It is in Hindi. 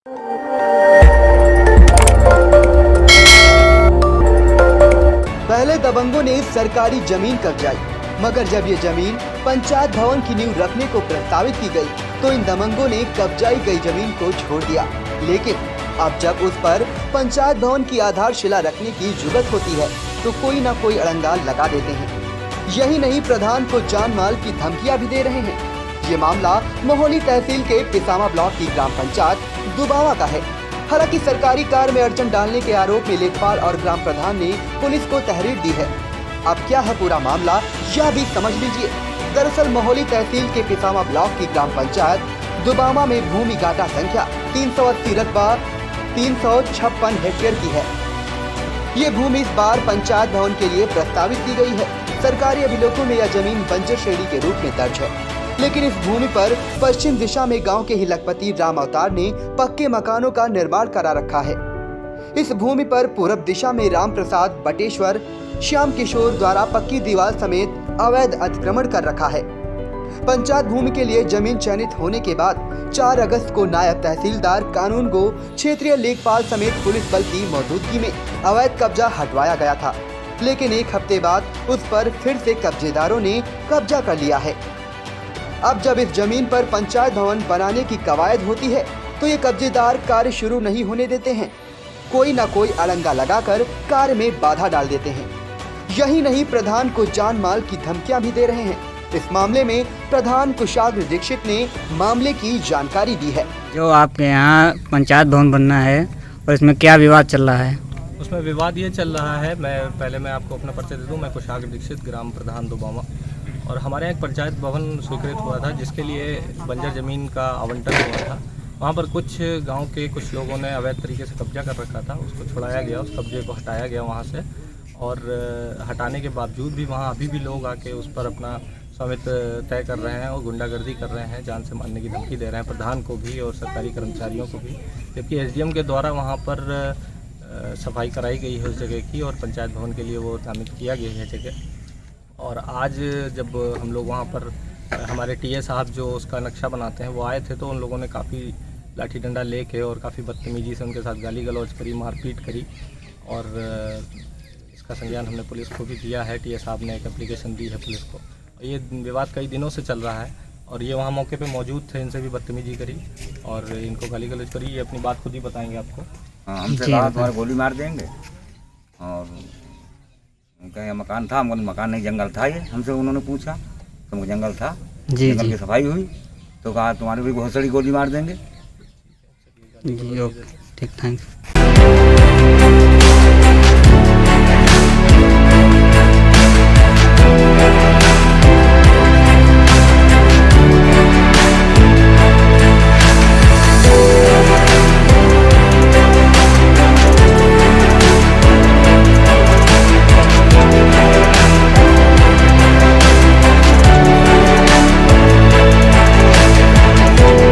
पहले दबंगों ने सरकारी जमीन कब्जाई, मगर जब ये जमीन पंचायत भवन की नींव रखने को प्रस्तावित की गई, तो इन दबंगों ने कब्जाई गई जमीन को छोड़ दिया। लेकिन अब जब उस पर पंचायत भवन की आधारशिला रखने की जुगत होती है, तो कोई न कोई अड़ंगा लगा देते हैं। यही नहीं, प्रधान को जान माल की धमकियां भी दे रहे हैं। ये मामला मोहली तहसील के पिसामा ब्लॉक की ग्राम पंचायत दुबावा का है। हालांकि सरकारी कार्य में अड़चन डालने के आरोप में लेखपाल और ग्राम प्रधान ने पुलिस को तहरीर दी है। अब क्या है पूरा मामला, यह भी समझ लीजिए। दरअसल मोहली तहसील के पिसामा ब्लॉक की ग्राम पंचायत दुबावा में भूमि गाटा संख्या 380 रकबा 356 हेक्टेयर की है। ये भूमि इस बार पंचायत भवन के लिए प्रस्तावित की गई है। सरकारी अभिलेखों में यह जमीन बंजर श्रेणी के रूप में दर्ज है, लेकिन इस भूमि पर पश्चिम दिशा में गांव के ही लखपति राम अवतार ने पक्के मकानों का निर्माण करा रखा है। इस भूमि पर पूरब दिशा में राम प्रसाद बटेश्वर श्याम किशोर द्वारा पक्की दीवार समेत अवैध अतिक्रमण कर रखा है। पंचायत भूमि के लिए जमीन चयनित होने के बाद 4 अगस्त को नायब तहसीलदार कानून को क्षेत्रीय लेखपाल समेत पुलिस बल की मौजूदगी में अवैध कब्जा हटवाया गया था। लेकिन एक हफ्ते बाद उस पर फिर से कब्जेदारों ने कब्जा कर लिया है। अब जब इस जमीन पर पंचायत भवन बनाने की कवायद होती है, तो ये कब्जेदार कार्य शुरू नहीं होने देते हैं। कोई न कोई अड़ंगा लगाकर कार्य में बाधा डाल देते हैं। यही नहीं, प्रधान को जान माल की धमकियां भी दे रहे हैं। इस मामले में प्रधान कुशाग्र दीक्षित ने मामले की जानकारी दी है। जो आपके यहाँ पंचायत भवन बनना है और इसमें क्या विवाद चल रहा है? उसमें विवाद ये चल रहा है, मैं आपको अपना परिचय दे दूं। मैं कुशाग्र दीक्षित, ग्राम प्रधान दुबावा। और हमारे यहाँ एक पंचायत भवन स्वीकृत हुआ था, जिसके लिए बंजर ज़मीन का आवंटन हुआ था। वहाँ पर कुछ गांव के कुछ लोगों ने अवैध तरीके से कब्जा कर रखा था। उसको छुड़ाया गया, उस कब्जे को हटाया गया वहाँ से। और हटाने के बावजूद भी वहाँ अभी भी लोग आके उस पर अपना स्वामित्व तय कर रहे हैं और गुंडागर्दी कर रहे हैं, जान से मारने की धमकी दे रहे हैं प्रधान को भी और सरकारी कर्मचारियों को भी। जबकि एसडीएम के द्वारा वहाँ पर सफाई कराई गई है उस जगह की, और पंचायत भवन के लिए वो नामित किया गया है जगह। और आज जब हम लोग वहाँ पर हमारे टीए साहब जो उसका नक्शा बनाते हैं वो आए थे, तो उन लोगों ने काफ़ी लाठी डंडा लेके और काफ़ी बदतमीजी से उनके साथ गाली गलौज करी, मारपीट करी। और इसका संज्ञान हमने पुलिस को भी दिया है। टीए साहब ने एक एप्लीकेशन दी है पुलिस को। ये विवाद कई दिनों से चल रहा है और ये वहाँ मौके पे मौजूद थे, इनसे भी बदतमीजी करी और इनको गाली गलौज करी। ये अपनी बात खुद ही बताएंगे आपको। हमसे कहा तुम्हारे गोली मार देंगे, और उनका मकान था, मकान नहीं जंगल था। ये हमसे उन्होंने पूछा, तुमको जंगल था? जंगल की सफाई हुई तो कहा तुम्हारी भी घोंसड़ी गोली मार देंगे। ठीक, थैंक्स।